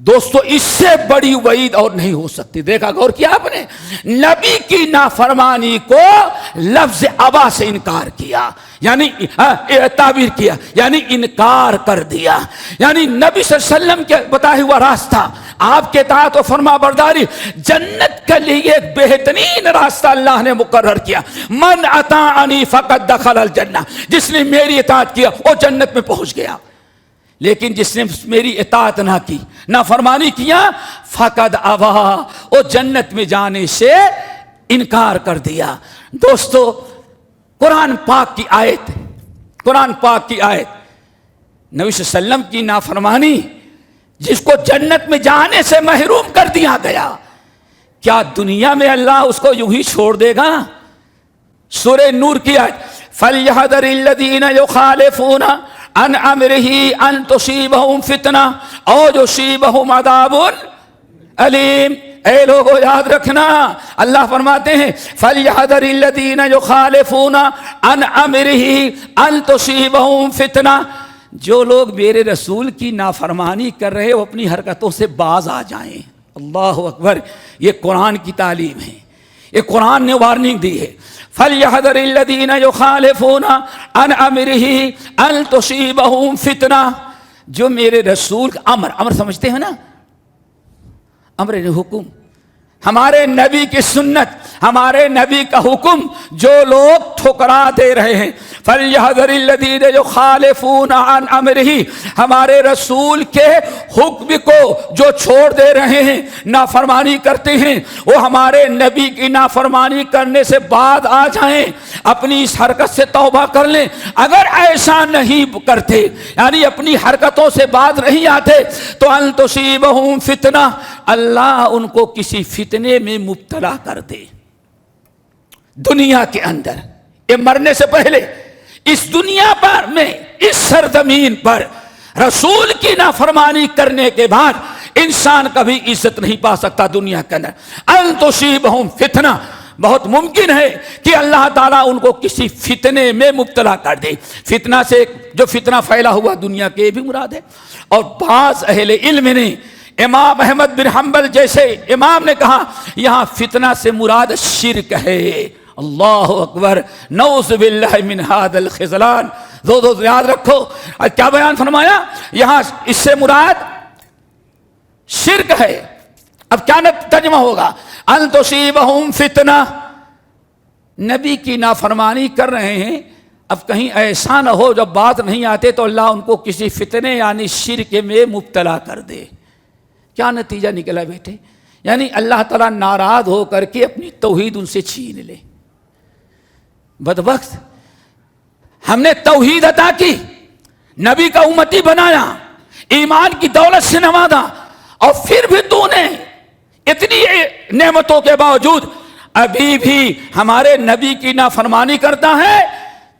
دوستو اس سے بڑی وعید اور نہیں ہو سکتی. دیکھا غور کیا آپ نے, نبی کی نافرمانی کو لفظ ابا سے انکار کیا, یعنی تعبیر کیا, یعنی انکار کر دیا. یعنی نبی صلی اللہ علیہ وسلم کے بتایا ہوا راستہ, آپ کے اطاعت و فرما برداری, جنت کے لیے ایک بہترین راستہ اللہ نے مقرر کیا. من اطاعنی فقد دخل الجنہ, جس نے میری اطاعت کیا وہ جنت میں پہنچ گیا. لیکن جس نے میری اطاعت نہ کی, نافرمانی کیا, فقد ابا, وہ جنت میں جانے سے انکار کر دیا. دوستو قرآن پاک کی آیت, قرآن پاک کی آیت, نبی صلی اللہ علیہ وسلم کی نافرمانی جس کو جنت میں جانے سے محروم کر دیا گیا, کیا دنیا میں اللہ اس کو یوں ہی چھوڑ دے گا؟ سورہ نور کی آیت, فَلْيَحْذَرِ الَّذِينَ يُخَالِفُونَ عن امرہ ان تصیبہم فتنہ او یصیبہم عذاب علیم. اے لوگو یاد رکھنا, اللہ فرماتے ہیں فَلْيَحْذَرِ الَّذِينَ يُخَالِفُونَ عن امرہ ان تصیبہم فتنہ, جو لوگ میرے رسول کی نافرمانی کر رہے وہ اپنی حرکتوں سے باز آ جائیں. اللہ اکبر, یہ قرآن کی تعلیم ہے, یہ قرآن نے وارننگ دی ہے. فَلْيَحْذَرِ الَّذِينَ يُخَالِفُونَ عن أَمْرِهِ أَن تُصِيبَهُمْ فِتْنَةٌ, جو میرے رسول کا امر سمجھتے ہیں نا, امر حکم, ہمارے نبی کی سنت, ہمارے نبی کا حکم جو لوگ ٹھکرا دے رہے ہیں. فَلْيَحْذَرِ الَّذِينَ يُخَالِفُونَ عَنْ أَمْرِهِ, ہمارے رسول کے حکم کو جو چھوڑ دے رہے ہیں, نافرمانی کرتے ہیں, وہ ہمارے نبی کی نافرمانی کرنے سے بعد آ جائیں, اپنی اس حرکت سے توبہ کر لیں. اگر ایسا نہیں کرتے, یعنی اپنی حرکتوں سے بعد نہیں آتے, تو ان تصیبہم فتنہ, اللہ ان کو کسی فتنے میں مبتلا کر دے. دنیا کے اندر, یہ مرنے سے پہلے, اس دنیا پر میں, اس سرزمین پر رسول کی نافرمانی کرنے کے بعد انسان کبھی عزت نہیں پا سکتا دنیا کے اندر. ان تصیبہم فتنہ, بہت ممکن ہے کہ اللہ تعالیٰ ان کو کسی فتنے میں مبتلا کر دے. فتنہ سے جو فتنہ پھیلا ہوا دنیا کے بھی مراد ہے. اور بعض اہل علم نے, امام احمد بن حنبل جیسے امام نے کہا یہاں فتنہ سے مراد شرک ہے. اللہ اکبر, نعوذ باللہ من ھذا الخذلان. دو یاد رکھو کیا بیان فرمایا, یہاں اس سے مراد شرک ہے. اب کیا ترجمہ ہوگا, ان تصیبہم فتنہ, نبی کی نافرمانی کر رہے ہیں, اب کہیں ایسا نہ ہو جب بات نہیں آتے تو اللہ ان کو کسی فتنے یعنی شرک میں مبتلا کر دے. کیا نتیجہ نکلا بیٹے, یعنی اللہ تعالیٰ ناراض ہو کر کے اپنی توحید ان سے چھین لے. بدبخت, ہم نے توحید عطا کی, نبی کا امتی بنایا, ایمان کی دولت سے نوازا, اور پھر بھی تو نے اتنی نعمتوں کے باوجود ابھی بھی ہمارے نبی کی نافرمانی کرتا ہے,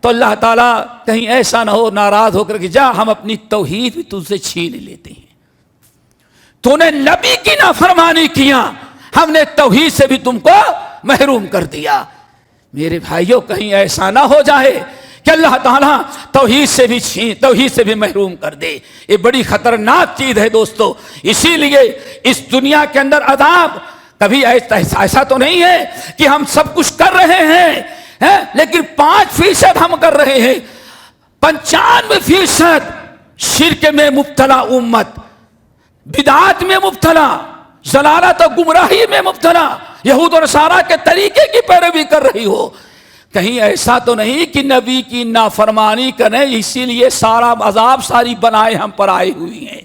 تو اللہ تعالیٰ کہیں ایسا نہ ہو ناراض ہو کر کہ جا ہم اپنی توحید بھی تجھ سے چھین لیتے ہیں. تو نے نبی کی نافرمانی کیا, ہم نے توحید سے بھی تم کو محروم کر دیا. میرے بھائیوں کہیں ایسا نہ ہو جائے کہ اللہ تعالیٰ توحید سے بھی محروم کر دے. یہ بڑی خطرناک چیز ہے دوستو. اسی لیے اس دنیا کے اندر عذاب کبھی ایسا تو نہیں ہے کہ ہم سب کچھ کر رہے ہیں لیکن 5% ہم کر رہے ہیں, 95% شرک میں مبتلا امت, بدعات میں مبتلا, ضلالت و گمراہی میں مبتلا, یہود اور نصارہ کے طریقے کی پیروی کر رہی ہو. کہیں ایسا تو نہیں کہ نبی کی نافرمانی کریں اسی لیے سارا عذاب, ساری بنائے ہم پر آئی ہوئی ہیں.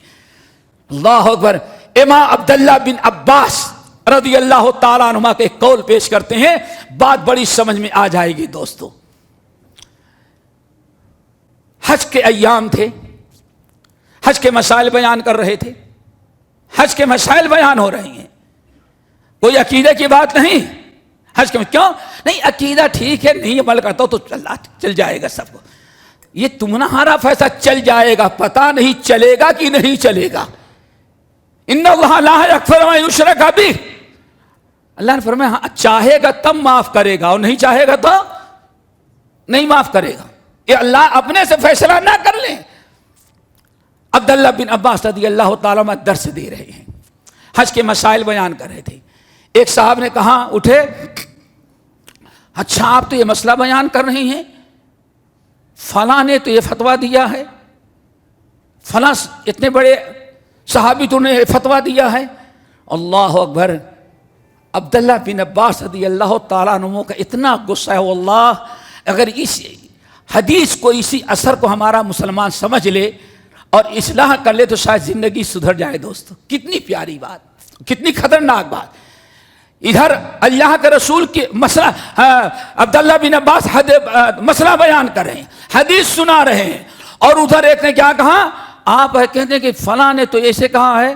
اللہ اکبر. امام عبداللہ بن عباس رضی اللہ تعالیٰ عنہما کے قول پیش کرتے ہیں, بات بڑی سمجھ میں آ جائے گی دوستو. حج کے ایام تھے, حج کے مسائل بیان کر رہے تھے, حج کے مسائل بیان ہو رہی ہیں, کوئی عقیدے کی بات نہیں. حج کے کیوں نہیں, عقیدہ ٹھیک ہے, نہیں عمل کرتا تو اللہ چل جائے گا سب کو. یہ تمہارا فیصلہ, چل جائے گا, پتہ نہیں چلے گا کہ نہیں چلے گا. ان اللہ لا یغفر ما یشرک بہ, اللہ نے فرمایا ہاں چاہے گا تب معاف کرے گا, اور نہیں چاہے گا تو نہیں معاف کرے گا. یہ اللہ اپنے سے فیصلہ نہ کر لیں. عبداللہ بن عباس رضی اللہ تعالیٰ عنہ درس دے رہے ہیں, حج کے مسائل بیان کر رہے تھے. ایک صاحب نے کہا اٹھے, اچھا آپ تو یہ مسئلہ بیان کر رہی ہیں, فلاں نے تو یہ فتویٰ دیا ہے, فلاں اتنے بڑے صحابی تو نے فتویٰ دیا ہے. اللہ اکبر. عبداللہ بن عباس رضی اللہ تعالیٰ عنہ کا اتنا غصہ ہے, واللہ اگر اس حدیث کو, اسی اثر کو ہمارا مسلمان سمجھ لے اور اصلاح کر لے تو شاید زندگی سدھر جائے. دوستو کتنی پیاری بات, کتنی خطرناک بات. ادھر اللہ کے رسول کی مسئلہ, عبداللہ بن عباس مسئلہ بیان کر رہے ہیں, حدیث سنا رہے ہیں, اور ادھر ایک نے کیا کہا, آپ کہتے ہیں کہ فلاں نے تو ایسے کہا ہے.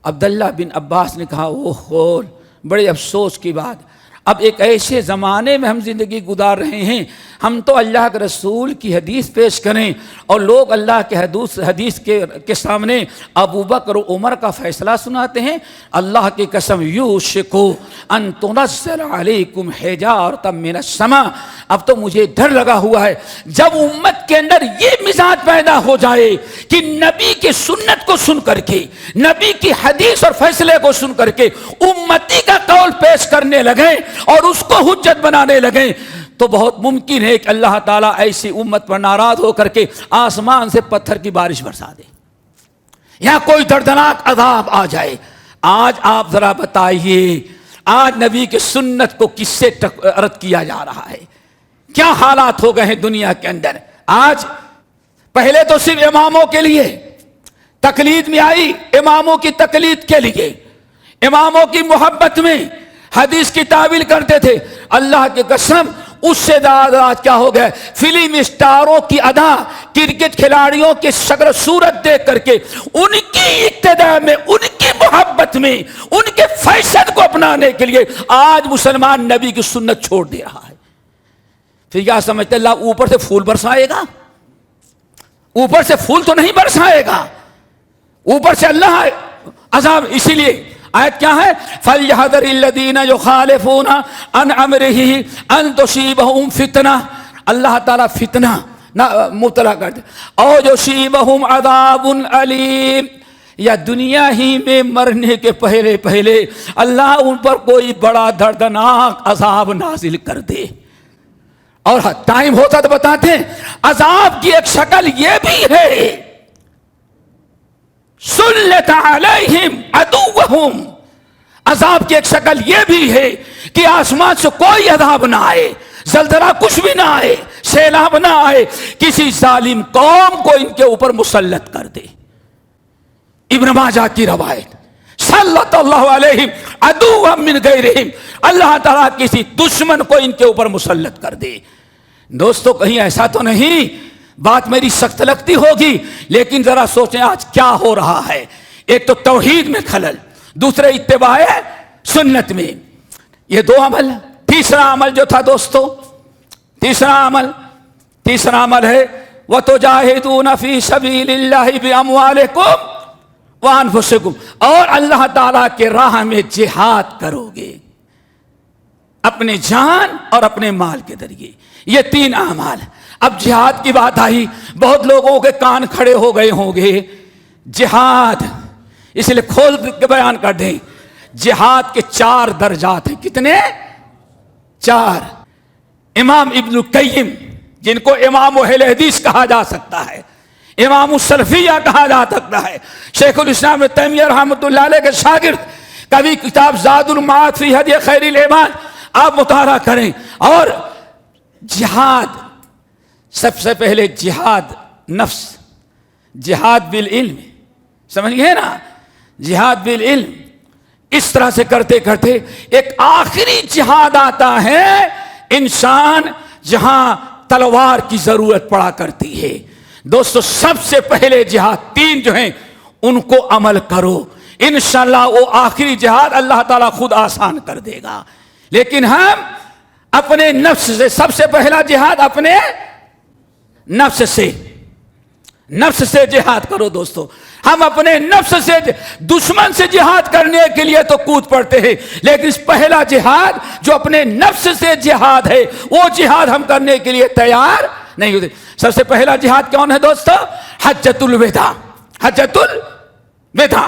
عبداللہ بن عباس نے کہا اوہ بڑے افسوس کی بات, اب ایک ایسے زمانے میں ہم زندگی گزار رہے ہیں, ہم تو اللہ کے رسول کی حدیث پیش کریں اور لوگ اللہ کے حدیث کے سامنے ابو بکر و عمر کا فیصلہ سناتے ہیں. اللہ کی قسم یوشکو ان تنزل علیکم حجارۃ من السماء. اب تو مجھے ڈر لگا ہوا ہے جب امت کے اندر یہ مزاج پیدا ہو جائے کہ نبی کی سنت کو سن کر کے, نبی کی حدیث اور فیصلے کو سن کر کے امتی کا قول پیش کرنے لگے اور اس کو حجت بنانے لگے, تو بہت ممکن ہے کہ اللہ تعالیٰ ایسی امت پر ناراض ہو کر کے آسمان سے پتھر کی بارش برسا دے یا کوئی دردناک عذاب آ جائے. آج آپ ذرا بتائیے, آج نبی کی سنت کو کس سے رد کیا جا رہا ہے؟ کیا حالات ہو گئے ہیں دنیا کے اندر. آج پہلے تو صرف اماموں کے لیے تقلید میں آئی, اماموں کی تقلید کے لیے, اماموں کی محبت میں حدیث کی تعویل کرتے تھے. اللہ کی قسم اس سے زیادہ آج کیا ہو گئے, فلم اسٹاروں کی ادا, کرکٹ کھلاڑیوں کی شکل صورت دیکھ کر کے ان کی اقتداء میں, ان کی محبت میں, ان کے فیشن کو اپنانے کے لیے آج مسلمان نبی کی سنت چھوڑ دے رہا ہے. پھر کیا سمجھتے اللہ اوپر سے پھول برسائے گا؟ اوپر سے پھول تو نہیں برسائے گا, اوپر سے اللہ عذاب. اسی لیے آیت کیا ہے, فَلْيَحْذَرِ الَّذِينَ يُخَالِفُونَ عَنْ أَمْرِهِ أَن تُصِيبَهُمْ فِتْنَةٌ. اللہ تعالیٰ فتنہ مبتلا کر دے, او يُصِيبَهُمْ عَذَابٌ أَلِيمٌ, یا دنیا ہی میں مرنے کے پہلے پہلے اللہ ان پر کوئی بڑا دردناک عذاب نازل کر دے. اور ٹائم ہوتا تو بتاتے ہیں, عذاب کی ایک شکل یہ بھی ہے, سلط علیہم عدوہم. عذاب کی ایک شکل یہ بھی ہے کہ آسمان سے کوئی عذاب نہ آئے, زلزلہ کچھ بھی نہ آئے, سیلاب نہ آئے, کسی ظالم قوم کو ان کے اوپر مسلط کر دے. ابن ماجہ کی روایت, سلط اللہ علیہم عدوا من غیرہم, اللہ تعالیٰ کسی دشمن کو ان کے اوپر مسلط کر دے. دوستو کہیں ایسا تو نہیں, بات میری سخت لگتی ہوگی لیکن ذرا سوچیں آج کیا ہو رہا ہے. ایک تو توحید میں خلل, دوسرے اتباع سنت میں, یہ دو عمل. تیسرا عمل جو تھا دوستو, تیسرا عمل ہے وَتُجَاهِدُونَ فِي سَبِيلِ اللَّهِ بِأَمْوَالِكُمْ وَأَنفُسِكُمْ, اور اللہ تعالیٰ کے راہ میں جہاد کرو گے اپنے جان اور اپنے مال کے ذریعے. یہ تین اعمال. اب جہاد کی بات آئی, بہت لوگوں کے کان کھڑے ہو گئے ہوں گے. جہاد اس لیے کھول کے بیان کر دیں, جہاد کے 4 درجات ہیں. کتنے؟ 4. امام ابن القیم, جن کو امام اہل حدیث کہا جا سکتا ہے, امام السلفیہ کہا جا سکتا ہے, شیخ الاسلام ابن تیمیہ رحمۃ اللہ علیہ کے شاگرد, کبھی کتاب زاد المعاد فی ہدی خیر العباد آپ مطالعہ کریں. اور جہاد, سب سے پہلے جہاد نفس, جہاد بالعلم, سمجھ گئے نا, جہاد بالعلم. اس طرح سے کرتے کرتے ایک آخری جہاد آتا ہے, انسان جہاں تلوار کی ضرورت پڑا کرتی ہے. دوستو سب سے پہلے جہاد 3 جو ہیں ان کو عمل کرو, انشاءاللہ وہ آخری جہاد اللہ تعالیٰ خود آسان کر دے گا. لیکن ہم اپنے نفس سے, سب سے پہلا جہاد اپنے نفس سے جہاد کرو. دوستو ہم اپنے نفس سے, دشمن سے جہاد کرنے کے لیے تو کود پڑتے ہیں, لیکن اس پہلا جہاد جو اپنے نفس سے جہاد ہے وہ جہاد ہم کرنے کے لیے تیار نہیں ہوتے. سب سے پہلا جہاد کون ہے دوستو؟ حجۃ الوداع. حجۃ الوداع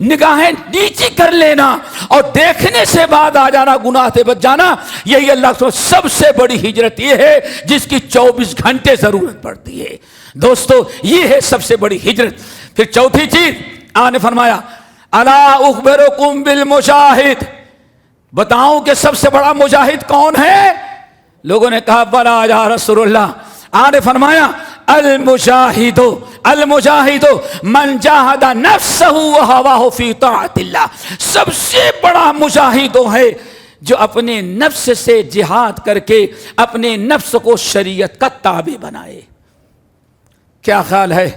نگاہیں نیچی کر لینا اور دیکھنے سے بعد آ جانا، گناہ سے بچ جانا، یہی اللہ کی سب سے بڑی ہجرت یہ ہے جس کی 24 گھنٹے ضرورت پڑتی ہے۔ دوستو یہ ہے سب سے بڑی ہجرت۔ پھر چوتھی چیز آپ نے فرمایا الا اخبرکم بالمجاہد، بتاؤں کہ سب سے بڑا مجاہد کون ہے؟ لوگوں نے کہا بلا یا رسول اللہ۔ آپ نے فرمایا المجاہد من جاہد نفسہ وہواہ فی طاعت اللہ، سب سے بڑا مجاہد ہے جو اپنے نفس سے جہاد کر کے اپنے نفس کو شریعت کا تابع بنائے۔ کیا خیال ہے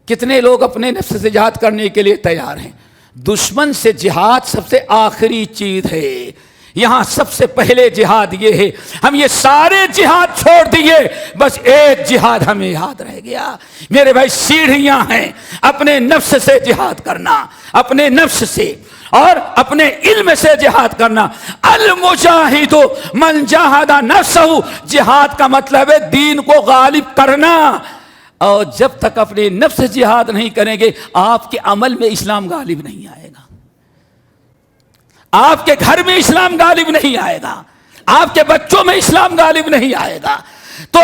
کتنے لوگ اپنے نفس سے جہاد کرنے کے لیے تیار ہیں؟ دشمن سے جہاد سب سے آخری چیز ہے، یہاں سب سے پہلے جہاد یہ ہے۔ ہم یہ سارے جہاد چھوڑ دیے، بس ایک جہاد ہمیں یاد رہ گیا۔ میرے بھائی سیڑھیاں ہیں اپنے نفس سے جہاد کرنا، اپنے نفس سے اور اپنے علم سے جہاد کرنا۔ المجاہد من جاہد نفسہ، جہاد کا مطلب ہے دین کو غالب کرنا، اور جب تک اپنے نفس جہاد نہیں کریں گے آپ کے عمل میں اسلام غالب نہیں آئے گا، آپ کے گھر میں اسلام غالب نہیں آئے گا، آپ کے بچوں میں اسلام غالب نہیں آئے گا۔ تو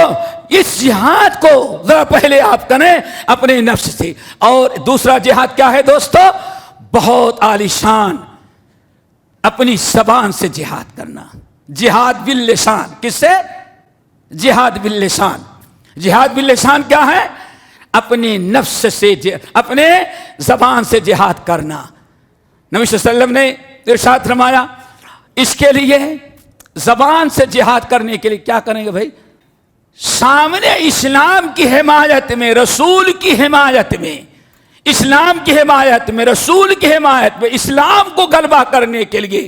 اس جہاد کو ذرا پہلے آپ کریں اپنے نفس سے۔ اور دوسرا جہاد کیا ہے دوستو؟ بہت عالی شان، اپنی زبان سے جہاد کرنا۔ جہاد باللسان، کس سے؟ جہاد باللسان۔ جہاد باللسان کیا ہے؟ اپنے نفس سے اپنے زبان سے جہاد کرنا۔ نبی صلی اللہ علیہ وسلم نے ارشاد فرمایا اس کے لیے زبان سے جہاد کرنے کے لیے کیا کریں گے بھائی؟ سامنے اسلام کی حمایت میں، رسول کی حمایت میں، اسلام کی حمایت میں، رسول کی حمایت میں، اسلام کو غلبہ کرنے کے لیے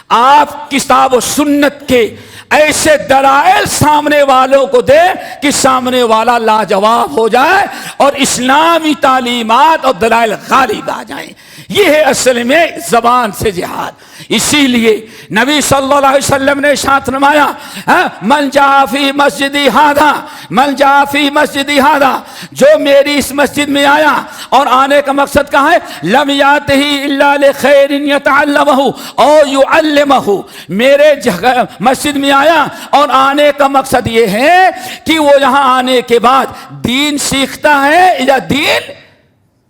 آپ کتاب و سنت کے ایسے دلائل سامنے والوں کو دے کہ سامنے والا لاجواب ہو جائے اور اسلامی تعلیمات اور دلائل غالب آ جائیں۔ یہ ہے اصل میں زبان سے جہاد۔ اسی لیے نبی صلی اللہ علیہ وسلم نے ارشاد فرمایا من جاء فی مسجدی ھذا، من جاء فی مسجدی ھذا، جو میری اس مسجد میں آیا، اور آنے کا مقصد کہاں ہے؟ لم یاتہ الا لخیر یتعلمہ او یعلمہ، میرے مسجد میں آیا اور آنے کا مقصد یہ ہے کہ وہ یہاں آنے کے بعد دین سیکھتا ہے یا دین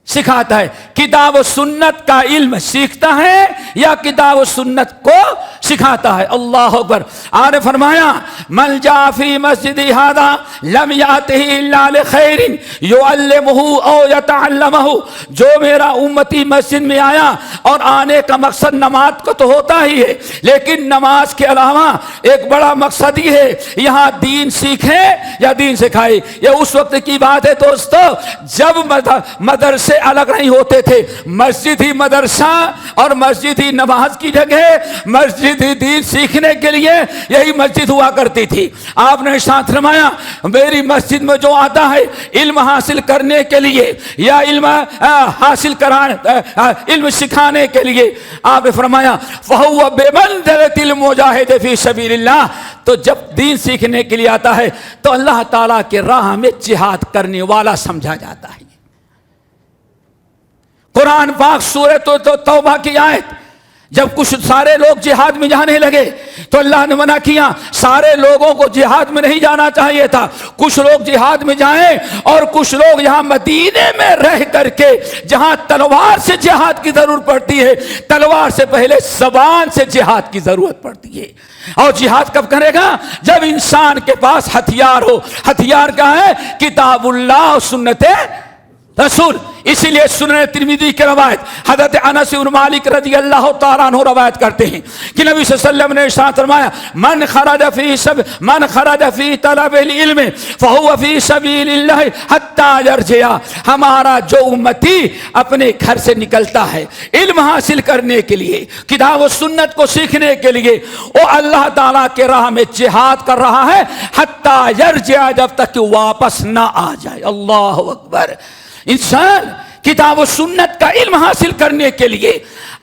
سکھاتا ہے، کتاب و سنت کا علم سیکھتا ہے یا کتاب و سنت کو سکھاتا ہے۔ اللہ اکبر۔ آپ نے فرمایا من جاء فی مسجد ھذا لم یاتہ الا لخیر یعلمہ او یتعلمہ، جو میرا امتی مسجد میں آیا اور آنے کا مقصد نماز کو تو ہوتا ہی ہے، لیکن نماز کے علاوہ ایک بڑا مقصد ہی ہے یہاں دین سیکھے یا دین سکھائے۔ یہ اس وقت کی بات ہے دوستو جب مدرسے الگ نہیں ہوتے تھے، مسجد ہی مدرسہ اور مسجد ہی نماز کی جگہ، مسجد ہی دین سیکھنے کے لیے یہی مسجد ہوا کرتی تھی۔ آپ نے ارشاد فرمایا میری مسجد میں جو آتا ہے علم حاصل کرنے کے لیے یا علم حاصل کرانے، علم سکھانے کے لیے، آپ نے فرمایا فَهُوَ بِمَنْزِلَةِ الْمُجَاهِدِ فِي سَبِيلِ اللَّهِ، تو جب دین سیکھنے کے لیے آتا ہے تو اللہ تعالیٰ کے راہ میں جہاد کرنے والا سمجھا جاتا ہے۔ قرآن پاک سورۃ توبہ کی آیت، جب کچھ سارے لوگ جہاد میں جانے لگے تو اللہ نے منع کیا، سارے لوگوں کو جہاد میں نہیں جانا چاہیے تھا، کچھ لوگ جہاد میں جائیں اور کچھ لوگ یہاں مدینے میں رہ کر کے جہاں تلوار سے جہاد کی ضرورت پڑتی ہے، تلوار سے پہلے زبان سے جہاد کی ضرورت پڑتی ہے۔ اور جہاد کب کرے گا؟ جب انسان کے پاس ہتھیار ہو۔ ہتھیار کیا ہے؟ کتاب اللہ اور سنت رسول۔ اسی لیے سنن ترمذی کی روایت حضرت انس بن مالک رضی اللہ تعالیٰ عنہ روایت کرتے ہیں کہ نبی صلی اللہ علیہ وسلم نے ارشاد فرمایا من خرج فی طلب العلم فهو فی سبیل اللہ حتی یرجع، ہمارا جو امتی اپنے گھر سے نکلتا ہے علم حاصل کرنے کے لیے، کتاب و سنت کو سیکھنے کے لیے، وہ اللہ تعالیٰ کے راہ میں جہاد کر رہا ہے حتی یرجع، جب تک کہ واپس نہ آ جائے۔ اللہ اکبر۔ انسان کتاب و سنت کا علم حاصل کرنے کے لیے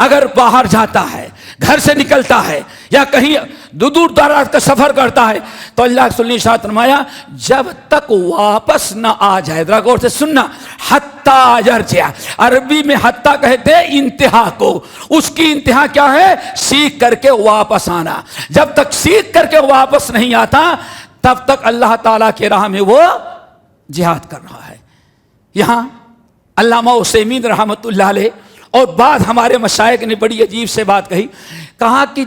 اگر باہر جاتا ہے، گھر سے نکلتا ہے یا کہیں دور دراز کا سفر کرتا ہے تو اللہ کے رسول نے ارشاد فرمایا جب تک واپس نہ آ جائے، ذرا غور سے سننا، حتی یرجع، عربی میں حتی کہتے ہیں انتہا کو، اس کی انتہا کیا ہے؟ سیکھ کر کے واپس آنا۔ جب تک سیکھ کر کے واپس نہیں آتا تب تک اللہ تعالیٰ کے راہ میں وہ جہاد کر رہا ہے۔ یہاں علامہ عثیمین رحمۃ اللہ علیہ اور بعد ہمارے مشائخ نے بڑی عجیب سے بات کہی، کہا کہ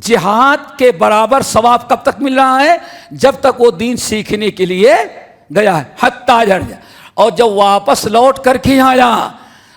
جہاد کے برابر ثواب کب تک مل رہا ہے؟ جب تک وہ دین سیکھنے کے لیے گیا ہے، حتی یرجع، اور جب واپس لوٹ کر کے آیا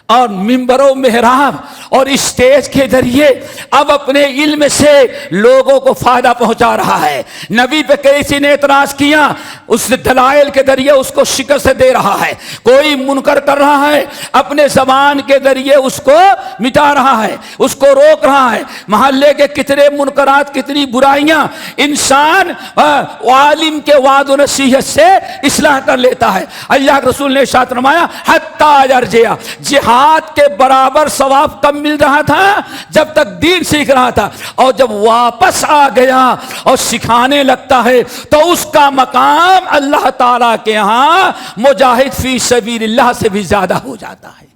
اور ممبر و محراب اور اسٹیج کے ذریعے اب اپنے علم سے لوگوں کو فائدہ پہنچا رہا ہے۔ نبی پہ کسی نے اعتراض کیا، اس دلائل کے ذریعے اس کو شکست دے رہا ہے۔ کوئی منکر کر رہا ہے، اپنے زبان کے ذریعے اس کو مٹا رہا ہے، اس کو روک رہا ہے۔ محلے کے کتنے منکرات، کتنی برائیاں انسان عالم کے وعد و نصیحت سے اصلاح کر لیتا ہے۔ اللہ کے رسول نے ارشاد فرمایا حتی یرجع، جہاد کے برابر ثواب کم مل رہا تھا جب تک دین سیکھ رہا تھا، اور جب واپس آ گیا اور سکھانے لگتا ہے تو اس کا مقام اللہ تعالیٰ کے ہاں مجاہد فی سبیل اللہ سے بھی زیادہ ہو جاتا ہے۔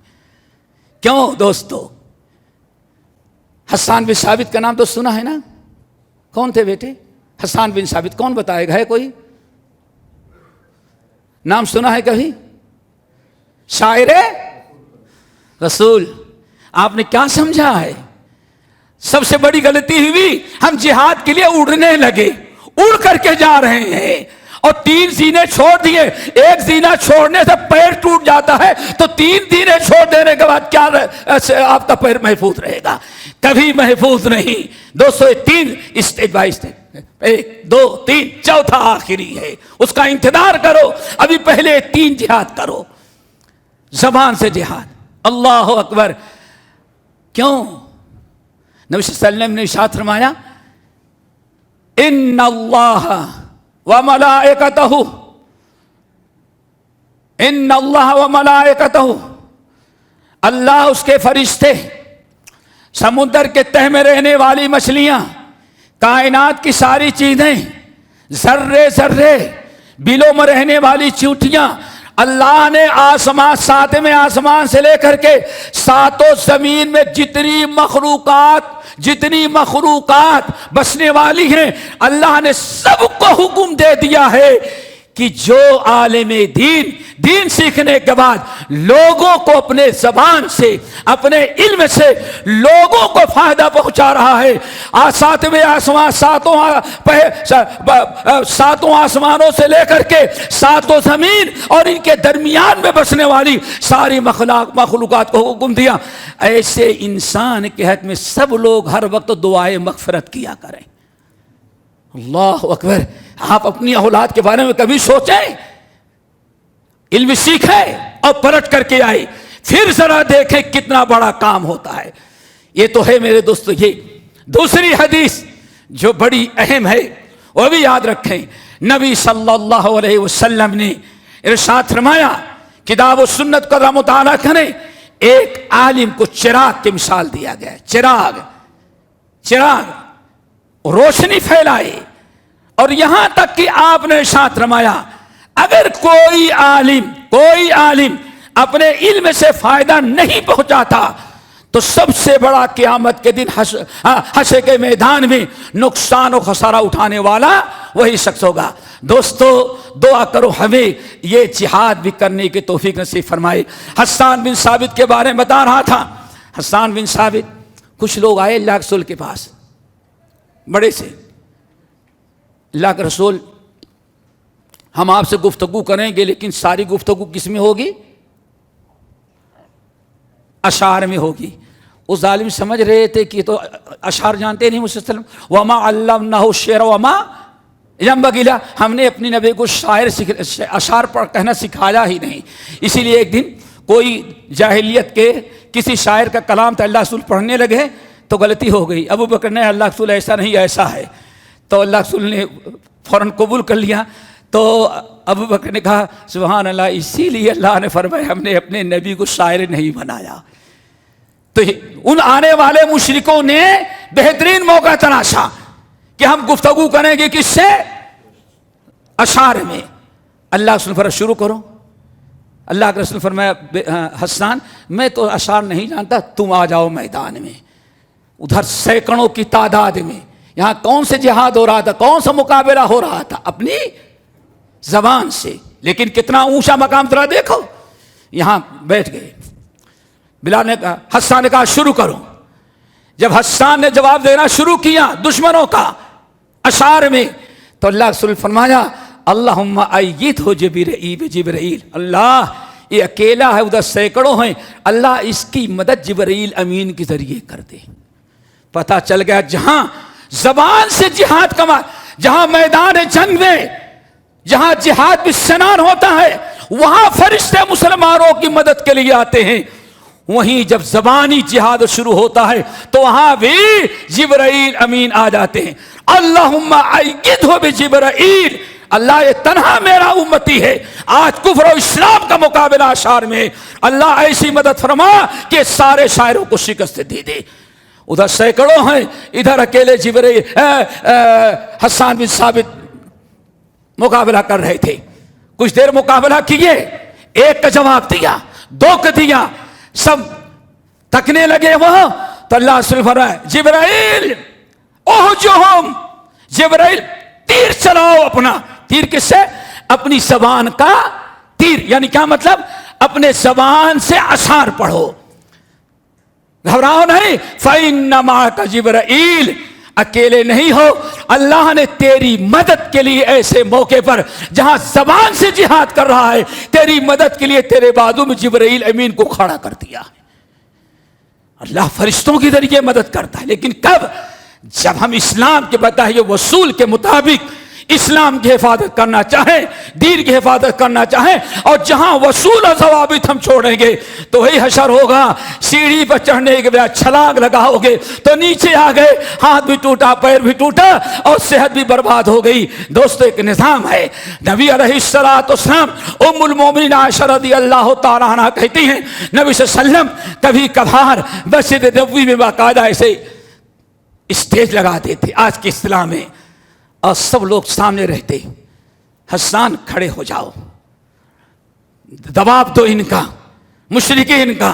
کیوں دوستو؟ حسان بن ثابت کا نام تو سنا ہے نا؟ کون تھے بیٹے حسان بن ثابت؟ کون بتائے گا؟ ہے کوئی نام سنا ہے کبھی؟ شاعر رسول۔ آپ نے کیا سمجھا ہے؟ سب سے بڑی غلطی ہوئی، ہم جہاد کے لیے اڑنے لگے، اڑ کر کے جا رہے ہیں اور 3 زینے چھوڑ دیے۔ ایک زینہ چھوڑنے سے پیر ٹوٹ جاتا ہے تو 3 زینے چھوڑ دینے کے بعد کیا آپ کا پیر محفوظ رہے گا؟ کبھی محفوظ نہیں۔ 203 اسٹیج بائی اسٹیج، 1 2 3، چوتھا آخری ہے، اس کا انتظار کرو۔ ابھی پہلے 3 جہاد کرو، زبان سے جہاد۔ اللہ اکبر۔ کیوں؟ نبی صلی اللہ علیہ وسلم نے ارشاد فرمایا ان اللہ وملائکتہ، ان اللہ وملائکتہ، اللہ اس کے فرشتے، سمندر کے تہ میں رہنے والی مچھلیاں، کائنات کی ساری چیزیں، ذرے ذرے، بلوں میں رہنے والی چیونٹیاں، اللہ نے آسمان، 7ویں آسمان سے لے کر کے 7 زمین میں جتنی مخلوقات بسنے والی ہیں، اللہ نے سب کو حکم دے دیا ہے کہ جو عالم دین سیکھنے کے بعد لوگوں کو اپنے زبان سے، اپنے علم سے لوگوں کو فائدہ پہنچا رہا ہے، 7ویں آسمان، 7 آسمانوں سے لے کر کے 7 زمین اور ان کے درمیان میں بسنے والی ساری مخلوقات کو حکم دیا، ایسے انسان کے حق میں سب لوگ ہر وقت دعائے مغفرت کیا کریں۔ اللہ اکبر۔ آپ اپنی اولاد کے بارے میں کبھی سوچیں؟ علم سیکھیں اور پلٹ کر کے آئے، پھر ذرا دیکھیں کتنا بڑا کام ہوتا ہے۔ یہ تو ہے میرے دوستو۔ یہ دوسری حدیث جو بڑی اہم ہے وہ بھی یاد رکھیں۔ نبی صلی اللہ علیہ وسلم نے ارشاد فرمایا، کتاب و سنت کا مطالعہ کریں، ایک عالم کو چراغ کی مثال دیا گیا ہے۔ چراغ روشنی پھیلائے، اور یہاں تک کہ آپ نے ارشاد فرمایا اگر کوئی عالم اپنے علم سے فائدہ نہیں پہنچاتا تو سب سے بڑا قیامت کے دن حشر کے میدان میں نقصان و خسارہ اٹھانے والا وہی شخص ہوگا۔ دوستو دعا کرو ہمیں یہ جہاد بھی کرنے کی توفیق نصیب فرمائے۔ حسان بن ثابت کے بارے میں بتا رہا تھا۔ حسان بن ثابت، کچھ لوگ آئے اللہ کے رسول کے پاس، بڑے سے، اللہ کے رسول ہم آپ سے گفتگو کریں گے لیکن ساری گفتگو کس میں ہوگی؟ اشعار میں ہوگی۔ اس ظالم سمجھ رہے تھے کہ تو اشعار جانتے نہیں محمد صلی اللہ علیہ وسلم، وما علمناہ الشعر وما ينبغي له، ہم نے اپنی نبی کو اشعار پر کہنا سکھایا ہی نہیں۔ اسی لیے ایک دن کوئی جاہلیت کے کسی شاعر کا کلام تھا، اللہ رسول پڑھنے لگے تو غلطی ہو گئی۔ ابو بکر نے اللہ رسول ایسا نہیں ایسا ہے، تو اللہ رسول نے فوراً قبول کر لیا۔ تو ابو بکر نے کہا سبحان اللہ، اسی لیے اللہ نے فرمایا ہم نے اپنے نبی کو شاعر نہیں بنایا۔ تو ان آنے والے مشرکوں نے بہترین موقع تلاشا کہ ہم گفتگو کریں گے کس سے؟ اشعار میں۔ اللہ رسول فرمایا شروع کرو۔ اللہ کے رسول فرمایا حسان میں تو اشعار نہیں جانتا، تم آ جاؤ میدان میں. ادھر سینکڑوں کی تعداد میں، یہاں کون سے جہاد ہو رہا تھا، کون سا مقابلہ ہو رہا تھا؟ اپنی زبان سے. لیکن کتنا اونچا مقام ذرا دیکھو. یہاں بیٹھ گئے. بلال نے کہا، حسان نے کہا شروع کرو. جب حسان نے جواب دینا شروع کیا دشمنوں کا اشعار میں، تو اللہ رسول فرمایا اللہم ایدہ جبرائیل، اللہ یہ اکیلا ہے، ادھر سینکڑوں ہیں، اللہ اس کی مدد جبرائیل امین کے ذریعے کر دے. پتہ چل گیا جہاں زبان سے جہاد کما، جہاں میدان جنگ میں، جہاں جہاد بھی سنان ہوتا ہے، وہاں فرشتے مسلمانوں کی مدد کے لیے آتے ہیں. وہیں جب زبانی جہاد شروع ہوتا ہے تو وہاں بھی جبرائیل امین آ جاتے ہیں. اللہم ایدہ بجبرائیل، اللہ یہ تنہا میرا امتی ہے. آج کفر و اسلام کا مقابلہ اشعار میں، اللہ ایسی مدد فرما کہ سارے شاعروں کو شکست دے دے. ادھر سینکڑوں ہیں، ادھر اکیلے جبرائیل حسان بن ثابت مقابلہ کر رہے تھے. کچھ دیر مقابلہ کیے، ایک کا جواب دیا، دو کا دیا، سب تکنے لگے وہاں. تو اللہ رسول فرمائے جبرائیل اہجہم، جبرائیل تیر چلاؤ اپنا. تیر کس سے؟ اپنی زبان کا تیر. یعنی کیا مطلب؟ اپنے زبان سے اشعار پڑھو، گھبراؤ نہیں. فَإِنَّ مَعَكَ جبرائیل، اکیلے نہیں ہو، اللہ نے تیری مدد کے لیے ایسے موقع پر جہاں زبان سے جہاد کر رہا ہے، تیری مدد کے لیے تیرے بازو میں جبرائیل امین کو کھڑا کر دیا. اللہ فرشتوں کے ذریعے مدد کرتا ہے، لیکن کب؟ جب ہم اسلام کے بتائے وصول کے مطابق اسلام کی حفاظت کرنا چاہیں، دین کی حفاظت کرنا چاہیں، اور جہاں وصول و ضوابط ہم چھوڑیں گے تو وہی حشر ہوگا. سیڑھی پر چڑھنے کے بعد چھلانگ لگاؤ گے تو نیچے آ گئے، ہاتھ بھی ٹوٹا، پیر بھی ٹوٹا، اور صحت بھی برباد ہو گئی. دوستو ایک نظام ہے. نبی علیہ الصلوۃ والسلام ام المومنین عائشہ رضی اللہ تعالی عنہا کہتی ہیں نبی صلی اللہ علیہ وسلم کبھی کبھار مسجد نبوی میں باقاعدہ ایسے اسٹیج لگاتے تھے آج کی اصطلاح میں، اور سب لوگ سامنے رہتے. حسان کھڑے ہو جاؤ، جواب دو ان کا، مشرکین کا،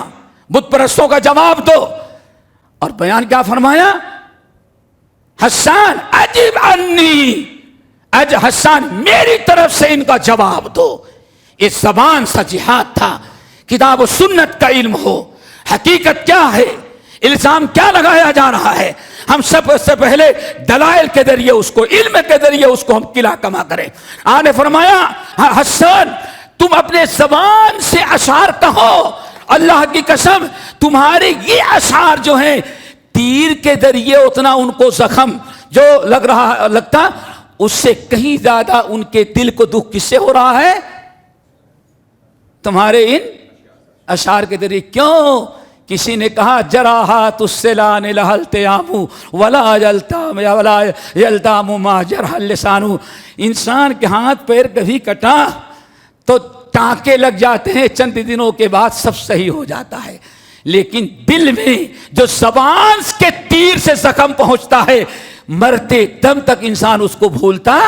بت پرستوں کا جواب دو. اور بیان کیا فرمایا؟ حسان عجب انی، حسان میری طرف سے ان کا جواب دو. یہ زبان سا جہاد تھا. کتاب و سنت کا علم ہو، حقیقت کیا ہے، الزام کیا لگایا جا رہا ہے، ہم سب سے پہلے دلائل کے ذریعے اس کو، علم کے ذریعے اس کو ہم قلعہ کما کریں. آنے فرمایا حسان تم اپنے زبان سے اشعار کہو، اللہ کی قسم تمہارے یہ اشعار جو ہیں تیر کے ذریعے اتنا ان کو زخم جو لگتا اس سے کہیں زیادہ ان کے دل کو دکھ کس سے ہو رہا ہے؟ تمہارے ان اشعار کے ذریعے. کیوں؟ کسی نے کہا جراحات السلان لہلتیام ولا یلتام ما جرح اللسان. انسان کے ہاتھ پیر کبھی کٹا تو ٹانکے لگ جاتے ہیں، چند دنوں کے بعد سب صحیح ہو جاتا ہے، لیکن دل میں جو زبان کے تیر سے زخم پہنچتا ہے مرتے دم تک انسان اس کو بھولتا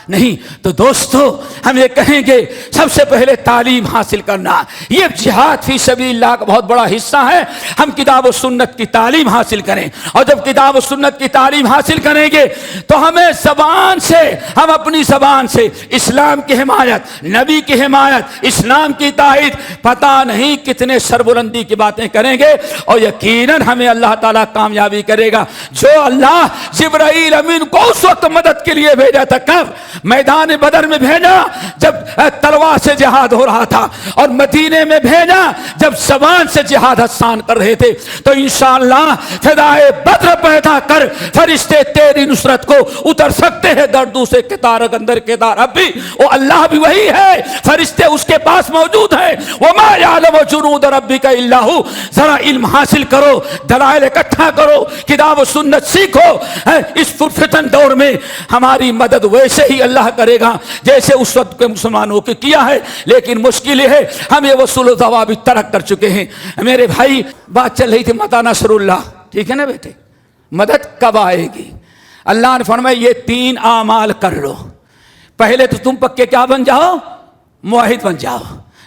نہیں. تو دوستو ہم یہ کہیں گے سب سے پہلے تعلیم حاصل کرنا، یہ جہاد فی سبیل اللہ کا بہت بڑا حصہ ہے. ہم کتاب و سنت کی تعلیم حاصل کریں، اور جب کتاب و سنت کی تعلیم حاصل کریں گے تو ہمیں زبان سے، ہم اپنی زبان سے اسلام کی حمایت، نبی کی حمایت، اسلام کی تائید، پتہ نہیں کتنے سربلندی کی باتیں کریں گے، اور یقیناً ہمیں اللہ تعالیٰ کامیابی کرے گا. جو اللہ جبرائیل امین کو اس وقت مدد کے لیے بھیجا تھا، کب؟ میدان بدر میں بھیجا جب تلوار سے جہاد ہو رہا تھا، اور مدینے میں بھیجا جب زبان سے جہاد حسان کر رہے تھے. تو انشاءاللہ فدائے بدر پیدا کر فرشتے تیری نصرت کو اتر سکتے ہیں. دردو سے کتار اندر کتار، اب بھی وہ اللہ بھی وہی ہے، فرشتے اس کے پاس موجود ہیں. وما یعلم جنود ربک الا ہو. ذرا علم حاصل کرو، دلائل اکٹھا کرو، کتاب و سنت سیکھو. اس فتن دور میں ہماری مدد ویسے ہی اللہ کرے گا جیسے اس وقت کے مسلمانوں کی کیا ہے. لیکن مشکل یہ ہے ہم یہ وصول و ضوابط ترک کر چکے ہیں. میرے بھائی بات چل رہی تھی متى نصر اللہ، ٹھیک ہے نا بیٹے، مدد کب آئے گی؟ اللہ نے فرمایا یہ 3 اعمال کر لو. پہلے تو تم پکے کیا بن جاؤ؟ موحد بن جاؤ.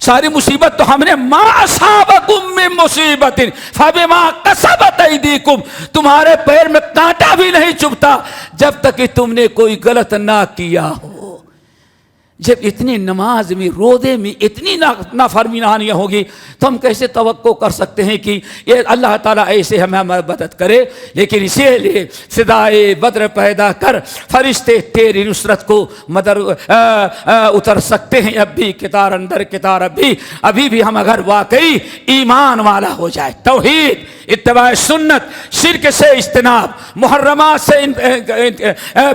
ساری مصیبت تو ہم نے ما اصابکم من مصیبت فبما کسبت ایدیکم، تمہارے پیر میں کانٹا بھی نہیں چبھتا جب تک کہ تم نے کوئی غلط نہ کیا ہو۔ جب اتنی نماز میں روزے میں اتنی نافرمانیاں ہوگی تو ہم کیسے توقع کر سکتے ہیں کہ یہ اللہ تعالیٰ ایسے ہمیں مدد کرے؟ لیکن اسی لیے فدائے بدر پیدا کر، فرشتے تیری نصرت کو اتر سکتے ہیں اب بھی کتار اندر کتار ابھی بھی ہم اگر واقعی ایمان والا ہو جائے، توحید، اتباع سنت، شرک سے اجتناب، محرمات سے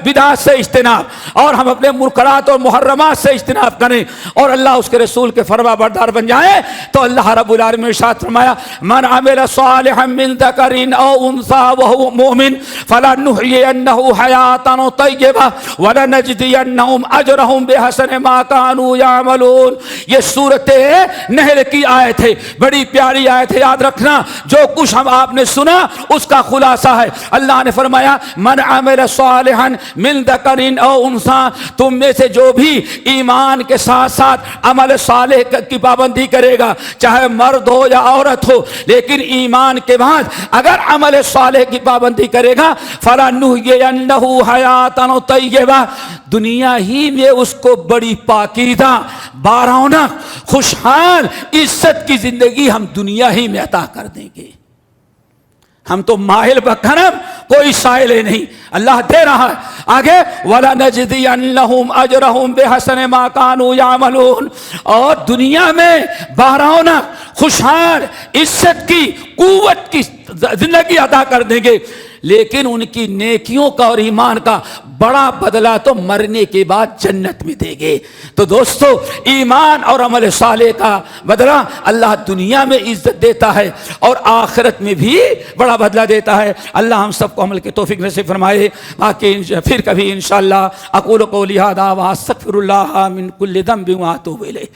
بدعات سے اجتناب، اور ہم اپنے منکرات اور محرمات سے اجتناب کریں اور اللہ اس کے رسول کے فرما بردار بن جائیں، تو اللہ رب العالمین نے ارشاد فرمایا من عمل صالحا من ذکر او انثى وهو مؤمن فلنحيينه حیاة طیبہ ولنجزینهم اجرهم بحسن ما كانوا يعملون۔ یہ سورۃ نحل کی آیت ہے، بڑی پیاری آیت ہے، یاد رکھنا۔ جو کچھ ہم آپ نے سنا اس کا خلاصہ ہے۔ اللہ نے فرمایا من عمل صالحا من ذکر او انثى، تم میں سے جو بھی ایمان کے ساتھ ساتھ عمل صالح کی پابندی کرے گا، چاہے مرد ہو یا عورت ہو، لیکن ایمان کے بعد اگر عمل صالح کی پابندی کرے گا فَلَنُحْيِيَنَّهُ حَيَاةً طَيِّبَةً، دنیا ہی میں اس کو بڑی پاکیزہ، بارونق، خوشحال، عزت کی زندگی ہم دنیا ہی میں عطا کر دیں گے۔ ہم تو ماہل بکرم، کوئی سائل نہیں، اللہ دے رہا ہے۔ آگے وَلَنَجْزِيَنَّهُمْ أَجْرَهُمْ بِحَسَنِ مَا كَانُوا يَعْمَلُونَ، اور دنیا میں بارونق، خوشحال، عزت کی، قوت کی زندگی عطا کر دیں گے، لیکن ان کی نیکیوں کا اور ایمان کا بڑا بدلہ تو مرنے کے بعد جنت میں دیں گے۔ تو دوستو، ایمان اور عمل صالح کا بدلہ اللہ دنیا میں عزت دیتا ہے اور آخرت میں بھی بڑا بدلہ دیتا ہے۔ اللہ ہم سب کو عمل کے توفیق نصیب فرمائے۔ باقی پھر کبھی انشاءاللہ اقول قولی ھذا واستغفر اللہ من کل ذنب واتوب الیہ۔